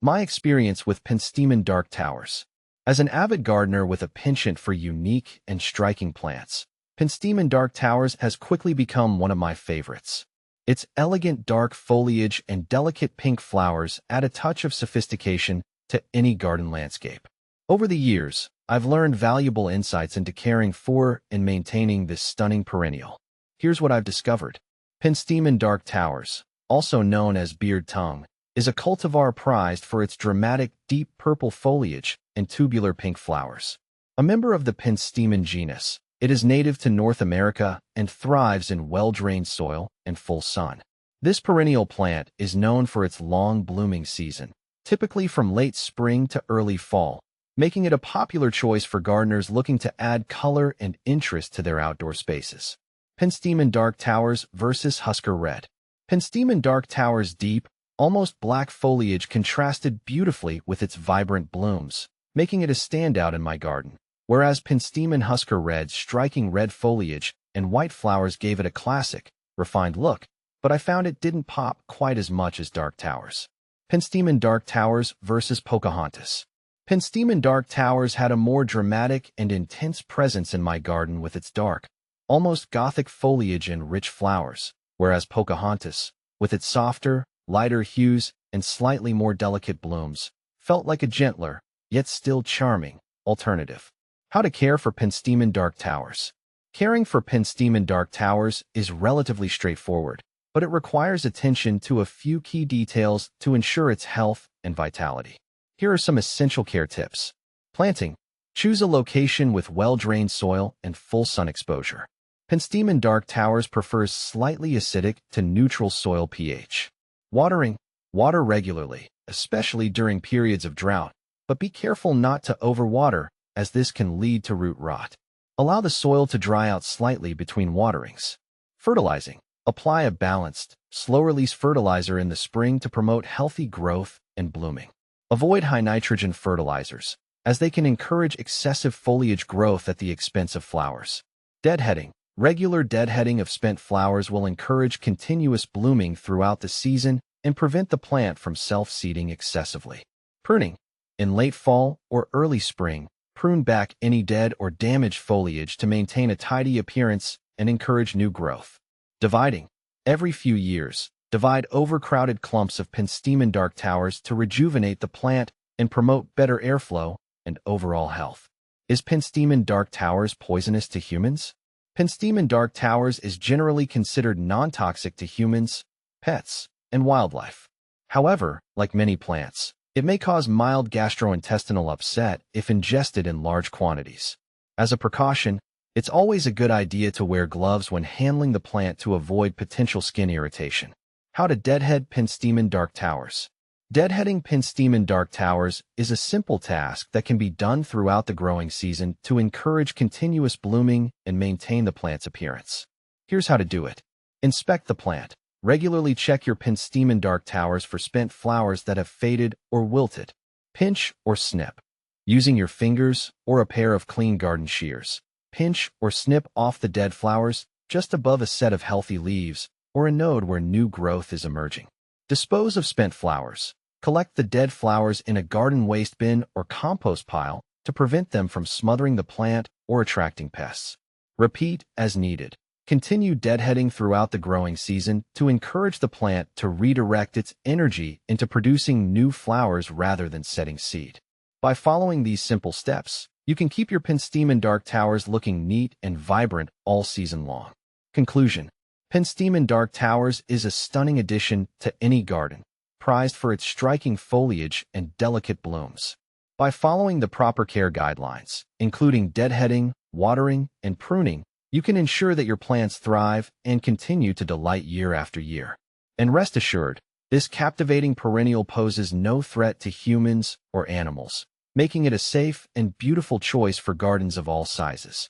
My experience with Penstemon dark towers. As an avid gardener with a penchant for unique and striking plants, Penstemon dark towers has quickly become one of my favorites. Its elegant dark foliage and delicate pink flowers add a touch of sophistication to any garden landscape. Over the years, I've learned valuable insights into caring for and maintaining this stunning perennial. Here's what I've discovered. Penstemon dark towers, also known as beard tongue, is a cultivar prized for its dramatic deep purple foliage and tubular pink flowers. A member of the Penstemon genus, it is native to North America and thrives in well-drained soil and full sun. This perennial plant is known for its long blooming season, typically from late spring to early fall, making it a popular choice for gardeners looking to add color and interest to their outdoor spaces. Penstemon dark towers versus Husker red. Penstemon dark towers' deep, almost black foliage contrasted beautifully with its vibrant blooms, making it a standout in my garden, whereas Penstemon Husker red's striking red foliage and white flowers gave it a classic, refined look, but I found it didn't pop quite as much as dark towers. Penstemon dark towers versus Pocahontas. Penstemon dark towers had a more dramatic and intense presence in my garden with its dark, almost gothic foliage and rich flowers, whereas Pocahontas, with its softer, lighter hues and slightly more delicate blooms, felt like a gentler, yet still charming, alternative. How to care for Penstemon dark towers. Caring for Penstemon dark towers is relatively straightforward, but it requires attention to a few key details to ensure its health and vitality. Here are some essential care tips. Planting. Choose a location with well-drained soil and full sun exposure. Penstemon dark towers prefers slightly acidic to neutral soil pH. Watering. Water regularly, especially during periods of drought, but be careful not to overwater, as this can lead to root rot. Allow the soil to dry out slightly between waterings. Fertilizing. Apply a balanced, slow-release fertilizer in the spring to promote healthy growth and blooming. Avoid high-nitrogen fertilizers, as they can encourage excessive foliage growth at the expense of flowers. Deadheading. Regular deadheading of spent flowers will encourage continuous blooming throughout the season and prevent the plant from self-seeding excessively. Pruning. In late fall or early spring, prune back any dead or damaged foliage to maintain a tidy appearance and encourage new growth. Dividing. Every few years, divide overcrowded clumps of Penstemon dark towers to rejuvenate the plant and promote better airflow and overall health. Is Penstemon dark towers poisonous to humans? Penstemon dark towers is generally considered non-toxic to humans, pets, and wildlife. However, like many plants, it may cause mild gastrointestinal upset if ingested in large quantities. As a precaution, it's always a good idea to wear gloves when handling the plant to avoid potential skin irritation. How to deadhead Penstemon dark towers. Deadheading Penstemon dark towers is a simple task that can be done throughout the growing season to encourage continuous blooming and maintain the plant's appearance. Here's how to do it. Inspect the plant. Regularly check your Penstemon dark towers for spent flowers that have faded or wilted. Pinch or snip. Using your fingers or a pair of clean garden shears, pinch or snip off the dead flowers just above a set of healthy leaves or a node where new growth is emerging. Dispose of spent flowers. Collect the dead flowers in a garden waste bin or compost pile to prevent them from smothering the plant or attracting pests. Repeat as needed. Continue deadheading throughout the growing season to encourage the plant to redirect its energy into producing new flowers rather than setting seed. By following these simple steps, you can keep your Penstemon dark towers looking neat and vibrant all season long. Conclusion. Penstemon dark towers is a stunning addition to any garden, prized for its striking foliage and delicate blooms. By following the proper care guidelines, including deadheading, watering, and pruning, you can ensure that your plants thrive and continue to delight year after year. And rest assured, this captivating perennial poses no threat to humans or animals, making it a safe and beautiful choice for gardens of all sizes.